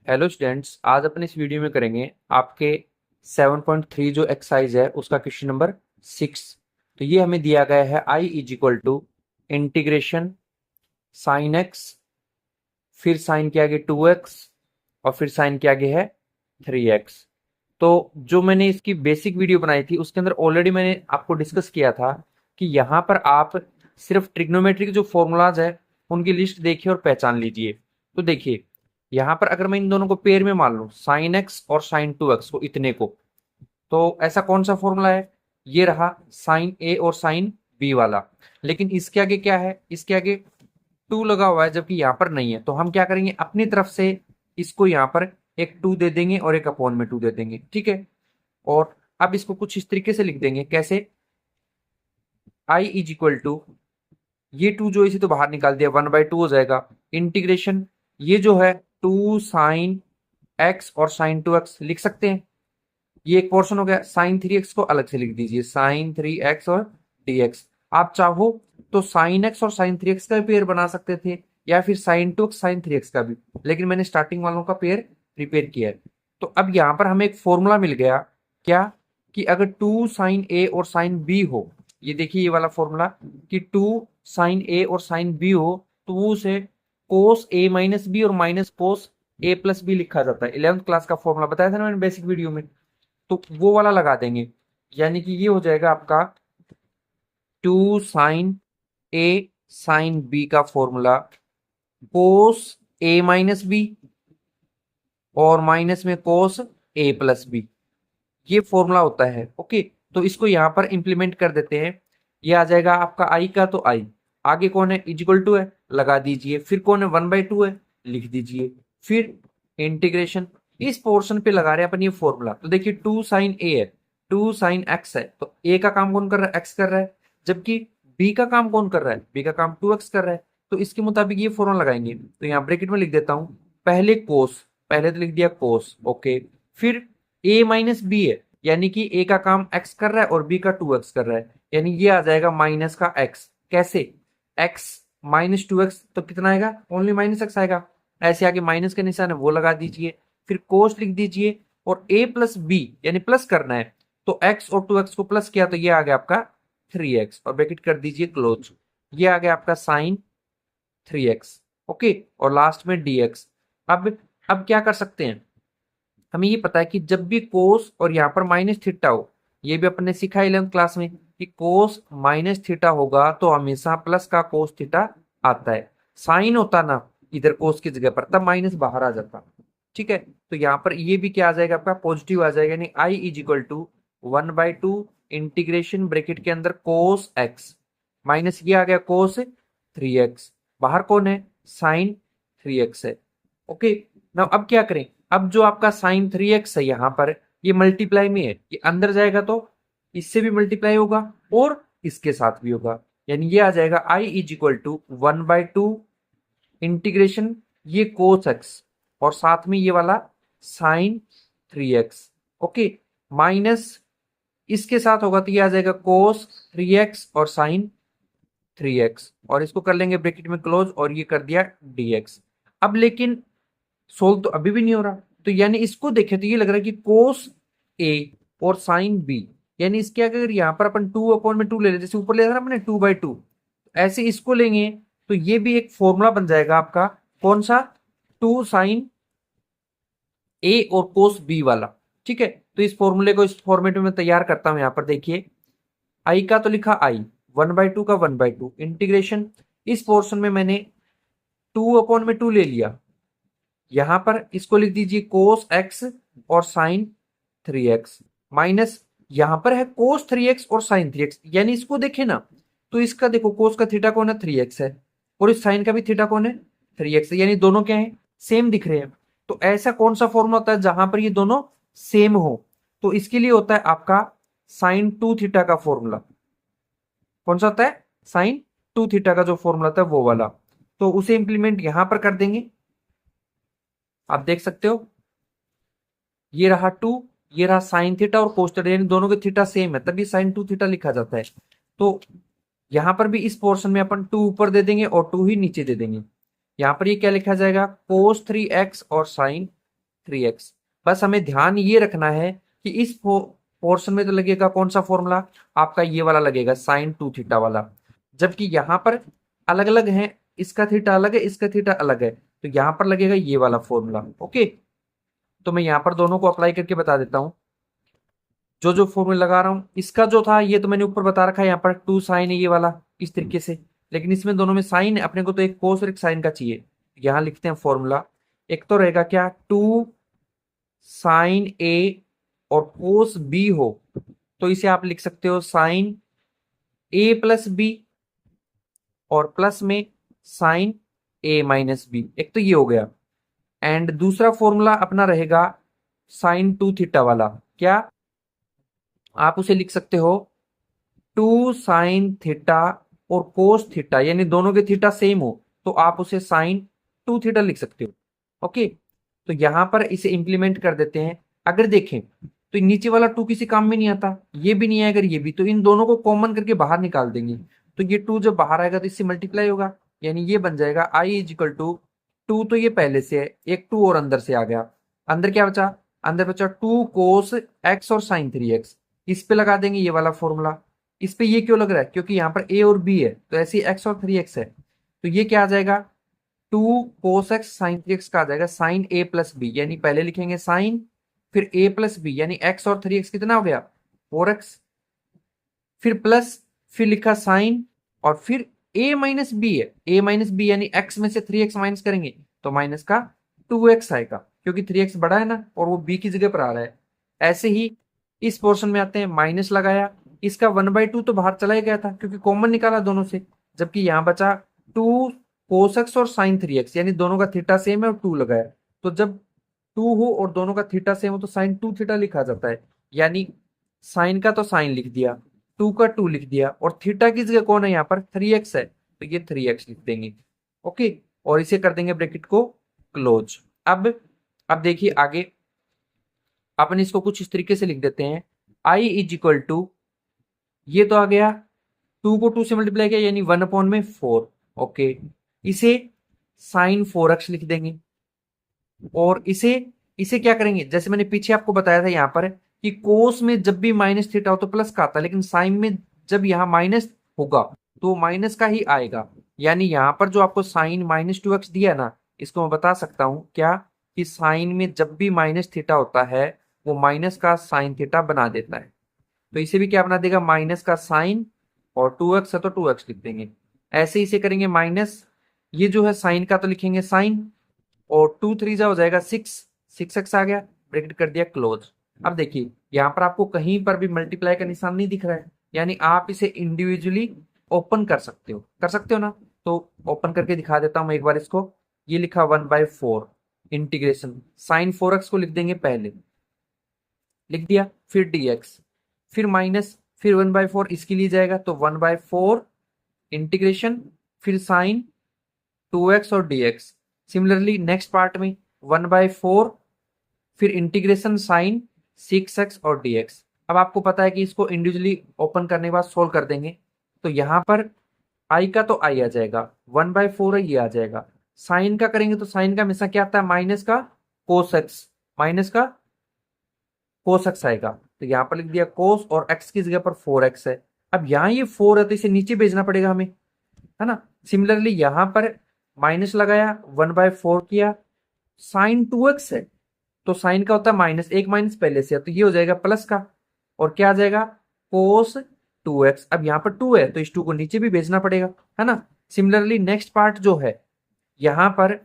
Hello students, आज अपन इस video में करेंगे आपके 7.3 जो एक्सरसाइज है उसका क्वेश्चन नंबर 6। तो ये हमें दिया गया है I is equal to integration sine x, फिर साइन के आगे 2x और फिर साइन के आगे है 3x। तो जो मैंने इसकी बेसिक वीडियो बनाई थी उसके अंदर ऑलरेडी मैंने आपको डिस्कस किया था कि यहाँ पर आप सिर्फ ट्रिग्नोमेट्री के जो फॉर्मूलाज है उनकी लिस्ट देखिए और पहचान लीजिए। तो देखिए, यहाँ पर अगर मैं इन दोनों को पेयर में मान लूं, साइन एक्स और साइन 2x को, इतने को, तो ऐसा कौन सा फॉर्मूला है? ये रहा साइन ए और साइन बी वाला। लेकिन इसके आगे क्या है? इसके आगे 2 लगा हुआ है, जबकि यहाँ पर नहीं है। तो हम क्या करेंगे, अपनी तरफ से इसको यहाँ पर एक 2 दे देंगे और एक अपॉन में 2 दे देंगे, ठीक है। और अब इसको कुछ इस तरीके से लिख देंगे, कैसे? आई इज इक्वल टू, ये 2 जो इसे तो बाहर निकाल दिया, 1/2 हो जाएगा। इंटीग्रेशन, ये जो है 2 साइन एक्स और साइन 2x लिख सकते हैं। ये एक पोर्शन हो गया। साइन 3x को अलग से लिख दीजिए, साइन 3x और dx। आप चाहो तो साइन x और साइन 3x का भी पेयर बना सकते थे, या फिर साइन 2x साइन 3x का भी, लेकिन मैंने स्टार्टिंग वालों का पेयर प्रिपेयर किया है। तो अब यहां पर हमें एक फॉर्मूला मिल गया, क्या? कि अगर 2 साइन a और साइन b हो, ये देखिए ये वाला फॉर्मूला, कि 2 साइन a और साइन b हो तो वो उसे कोस a माइनस बी और minus cos a plus b लिखा जाता है। 11th क्लास का फॉर्मूला बताया था ना मैंने बेसिक वीडियो में। तो वो वाला लगा देंगे, यानी कि ये हो जाएगा आपका 2 साइन ए साइन बी का फॉर्मूला कोस ए माइनस बी और माइनस में कोस ए प्लस बी, ये फॉर्मूला होता है। ओके, तो इसको यहां पर इंप्लीमेंट कर देते हैं। ये आ जाएगा आपका आई का, तो आई आगे कौन है? इजिकल टू है, लगा दीजिए। फिर कौन है? 1/2 है, लिख दीजिए। फिर इंटीग्रेशन, इस पोर्शन पे लगा रहे हैं अपन ये फॉर्मूला। तो देखिए 2 साइन ए है, 2 साइन एक्स है, तो ए का काम कौन कर रहा है? एक्स कर रहा है। जबकि बी का काम कौन कर रहा है? बी का काम 2x कर रहा है। तो इसके मुताबिक ये फॉर्मूला लगाएंगे। तो यहाँ ब्रैकेट में लिख देता हूं, पहले कोस, पहले तो लिख दिया कोस, ओके। फिर a माइनस बी है, यानी कि a का काम x कर रहा है और b का 2x कर रहा है, यानी ये आ जाएगा माइनस का x। कैसे? x माइनस 2x, तो कितना आएगा? ओनली माइनस x आएगा। ऐसे आगे माइनस का निशान है वो लगा दीजिए। फिर कोस लिख दीजिए, और a प्लस बी यानी प्लस करना है, तो x और 2x को प्लस किया तो ये आ गया आपका 3x, और ब्रैकेट कर दीजिए क्लोज। ये आ गया आपका साइन 3x, ओके। और लास्ट में dx। अब क्या कर सकते हैं, हमें ये पता है कि जब भी कोस और यहाँ पर माइनस थीटा हो, ये भी अपन ने सीखा 11th क्लास में कि कोस माइनस थीटा होगा तो हमेशा प्लस का कोस थीटा आता है। साइन होता ना इधर कोस की जगह पर, तब माइनस बाहर आ जाता, ठीक है। तो यहाँ पर ये भी क्या आ जाएगा आपका? पॉजिटिव आ जाएगा, यानी I is equal to 1/2 integration bracket के अंदर कोस एक्स माइनस ये आ गया कोस 3x, बाहर कौन है? साइन 3x है, ओके। ना अब क्या करें, अब जो आपका साइन 3x है यहाँ पर, ये मल्टीप्लाई में है, ये अंदर जाएगा तो इससे भी मल्टीप्लाई होगा और इसके साथ भी होगा, यानी ये आ जाएगा आई इज इक्वल टू 1/2 इंटीग्रेशन ये कोस एक्स और साथ में ये वाला साइन 3x, ओके, माइनस इसके साथ होगा तो ये आ जाएगा कोस 3x और साइन 3x, और इसको कर लेंगे ब्रैकेट में क्लोज, और ये कर दिया dx। अब लेकिन सोल्व तो अभी भी नहीं हो रहा, तो यानी इसको देखें तो ये लग रहा है कि कोस ए और साइन बी, यानी इसके अगर यहाँ पर अपन 2/2 ले लेते, जैसे ऊपर ले रहा अपने 2/2, ऐसे इसको लेंगे तो ये भी एक फॉर्मूला बन जाएगा आपका, कौन सा? 2 साइन ए और कोस बी वाला, ठीक है। तो इस फॉर्मूले को इस फॉर्मेट में मैं तैयार करता हूं। यहाँ पर देखिए, आई का तो लिखा आई, 1/2 का 1/2 इंटीग्रेशन, इस पोर्शन में मैंने 2/2 ले लिया, यहां पर इसको लिख दीजिए कोस एक्स और साइन 3x, माइनस यहां पर है कोस 3x और साइन 3x, यानी इसको देखें ना, तो इसका देखो कोस का थीटा कौन है? 3x है, और इस साइन का भी थीटा कौन है? 3x है, यानी दोनों क्या है? सेम दिख रहे हैं। तो ऐसा कौन सा फॉर्मूला होता है जहां पर ये दोनों सेम हो? तो इसके लिए होता है आपका साइन 2 थीटा का फॉर्मूला। कौन सा होता है? साइन 2 थीटा का जो फॉर्मूला था वो वाला। तो उसे इंप्लीमेंट यहां पर कर देंगे, आप देख सकते हो, ये रहा 2, ये रहा साइन थीटा और कोस थीटा, यानी दोनों के थीटा सेम है, तभी साइन 2 थीटा लिखा जाता है। तो यहां पर भी इस पोर्शन में अपन 2 ऊपर दे देंगे और 2 ही नीचे दे देंगे। यहां पर ये क्या लिखा जाएगा? कोस 3x और साइन 3x। बस हमें ध्यान ये रखना है कि इस पोर्शन में तो लगेगा कौन सा फॉर्मूला, आपका ये वाला लगेगा साइन 2 थीटा वाला, जबकि यहां पर अलग अलग है, इसका थीटा अलग है, इसका थीटा अलग है, तो यहां पर लगेगा ये वाला फॉर्मूला। ओके, तो मैं यहां पर दोनों को अप्लाई करके बता देता हूं। जो जो फॉर्मूला लगा रहा हूं, इसका जो था ये तो मैंने ऊपर बता रखा है, यहाँ पर 2 साइन है ये वाला इस तरीके से, लेकिन इसमें दोनों में साइन है, अपने को तो एक कोस और एक साइन का चाहिए। यहां लिखते हैं फॉर्मूला, एक तो रहेगा क्या 2 साइन ए और कोस बी हो, तो इसे आप लिख सकते हो साइन ए प्लस बी और प्लस में साइन ए माइनस बी, एक तो ये हो गया। एंड दूसरा फॉर्मूला अपना रहेगा साइन 2 थीटा वाला, क्या आप उसे लिख सकते हो 2 साइन थीटा और कोस थीटा, यानी दोनों के थीटा सेम हो तो आप उसे साइन 2 थीटा लिख सकते हो। ओके, तो यहां पर इसे इंप्लीमेंट कर देते हैं। अगर देखें तो नीचे वाला 2 किसी काम में नहीं आता, ये भी नहीं आएगा, ये भी, तो इन दोनों को कॉमन करके बाहर निकाल देंगे, तो ये 2 जब बाहर आएगा तो इससे मल्टीप्लाई होगा, यानी ये बन जाएगा आई इज इक्वल टू 2, तो ये पहले से है, एक 2 और अंदर से आ गया, अंदर क्या बचा, अंदर बचा 2 कोस एक्स और साइन 3x, इस पे लगा देंगे ये वाला फॉर्मूला। इस पे ये क्यों लग रहा है, क्योंकि यहाँ पर ए और बी है, तो ऐसे एक्स और 3x है, तो ये क्या आ जाएगा 2 कोस एक्स साइन 3x का आ जाएगा साइन ए प्लस बी, यानी पहले लिखेंगे साइन फिर ए प्लस बी, यानी एक्स और 3x कितना हो गया 4x, फिर प्लस, फिर लिखा साइन और फिर a माइनस बी है, a माइनस बी यानी x में से 3x माइनस करेंगे तो माइनस का 2x आएगा, क्योंकि 3x बड़ा है ना और वो b की जगह पर आ रहा है। ऐसे ही इस पोर्शन में आते हैं, माइनस लगाया, इसका 1/2 तो बाहर चला ही गया था क्योंकि कॉमन निकाला दोनों से, जबकि यहाँ बचा 2 कोस एक्स और साइन 3x, यानी दोनों का थीटा सेम है और 2 लगाया, तो जब 2 हो और दोनों का थीटा सेम हो तो साइन 2 थीटा लिखा जाता है, यानी साइन का तो साइन लिख दिया, 2 का 2 लिख दिया, और थीटा की जगह कौन है यहाँ पर 3x है, तो ये 3x लिख देंगे। ओके, और इसे कर देंगे ब्रैकेट को क्लोज। अब देखिए आगे अपन इसको कुछ इस तरीके से लिख देते हैं, आई इज इक्वल टू, ये तो आ गया 2 को 2 से मल्टीप्लाई किया यानी 1/4। ओके, इसे साइन 4x लिख देंगे, और इसे इसे क्या करेंगे, जैसे मैंने पीछे आपको बताया था यहाँ पर कि कोस में जब भी माइनस थीटा हो तो प्लस का आता है, लेकिन साइन में जब यहाँ माइनस होगा तो माइनस का ही आएगा, यानी यहाँ पर जो आपको साइन -2x दिया है ना, इसको मैं बता सकता हूँ क्या, कि साइन में जब भी माइनस थीटा होता है वो माइनस का साइन थीटा बना देता है, तो इसे भी क्या बना देगा माइनस का साइन, और 2x है तो 2x लिख देंगे। ऐसे इसे करेंगे माइनस, ये जो है साइन का तो लिखेंगे साइन, और 2 3 जा हो जाएगा 6x आ गया, ब्रैकेट कर दिया क्लोज। अब देखिए यहाँ पर आपको कहीं पर भी मल्टीप्लाई का निशान नहीं दिख रहा है, यानी आप इसे इंडिविजुअली ओपन कर सकते हो ना, तो ओपन करके दिखा देता हूं मैं एक बार इसको। ये लिखा 1/4 इंटीग्रेशन साइन 4x को लिख देंगे, पहले लिख दिया, फिर dx, फिर माइनस, फिर 1/4 इसके लिए जाएगा तो 1/4 इंटीग्रेशन, फिर साइन 2x और dx। सिमिलरली नेक्स्ट पार्ट में 1/4 फिर इंटीग्रेशन साइन 6x और dx। अब आपको पता है कि इसको इंडिविजुअली ओपन करने के बाद सोल्व कर देंगे, तो यहां पर i का तो i आ जाएगा, 1/4 है ये आ जाएगा, साइन का करेंगे तो साइन का हमेशा क्या आता है माइनस का कोस एक्स, माइनस का कोस एक्स आएगा, तो यहाँ पर लिख दिया कोस और x की जगह पर 4x है। अब यहाँ ये 4 है तो इसे नीचे भेजना पड़ेगा हमें, है ना। सिमिलरली यहां पर माइनस लगाया, 1/4 किया, साइन 2x है तो साइन का होता है माइनस, एक माइनस पहले से है तो ये हो जाएगा प्लस का, और क्या आ जाएगा कोस 2x। अब यहाँ पर 2 है तो इस 2 को नीचे भी भेजना पड़ेगा, है ना। सिमिलरली नेक्स्ट पार्ट जो है यहाँ पर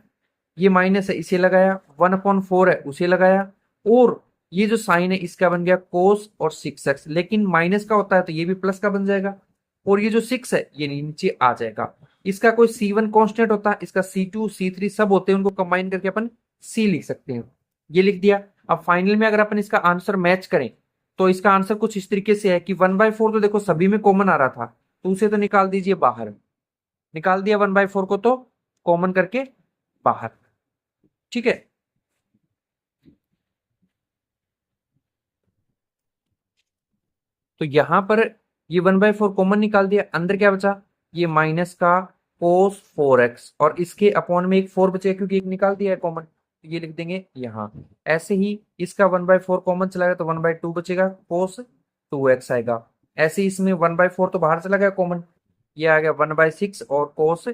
ये माइनस है इसे लगाया, 1/4 है उसे लगाया, और ये जो साइन है इसका बन गया कोस और 6x, लेकिन माइनस का होता है तो ये भी प्लस का बन जाएगा, और ये जो 6 है ये नीचे आ जाएगा। इसका कोई C1 कांस्टेंट होता है, इसका C2 C3 सब होते हैं, उनको कंबाइन करके अपन C लिख सकते हैं, ये लिख दिया। अब फाइनल में अगर अपन इसका आंसर मैच करें तो इसका आंसर कुछ इस तरीके से है कि 1/4 तो देखो सभी में कॉमन आ रहा था, तो उसे तो निकाल दीजिए बाहर, निकाल दिया 1/4 को तो कॉमन करके बाहर, ठीक है। तो यहां पर ये 1/4 कॉमन निकाल दिया, अंदर क्या बचा ये माइनस का cos 4x, और इसके अपॉन में एक 4 बचेगा क्योंकि एक निकाल दिया है कॉमन, तो ये लिख देंगे यहाँ। ऐसे ही इसका 1/4 कॉमन चला गया तो 1/2 बचेगा, cos 2x आएगा। ऐसे ही इसमें 1/4 तो बाहर चला गया कॉमन, ये आ गया 1/6 और cos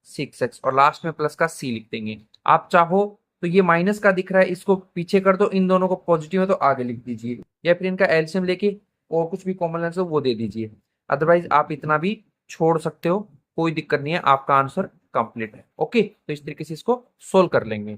6x, और लास्ट में प्लस का c लिख देंगे। आप चाहो तो ये माइनस का दिख रहा है, इसको पीछे कर दो, इन दोनों को पॉजिटिव है तो आगे लिख दीजिए, या फिर इनका एलसीएम लेके और कुछ भी कॉमन आंसर वो दे दीजिए। अदरवाइज आप इतना भी छोड़ सकते हो, कोई दिक्कत नहीं है, आपका आंसर कंप्लीट है। ओके, तो इस तरीके से इसको सोल्व कर लेंगे।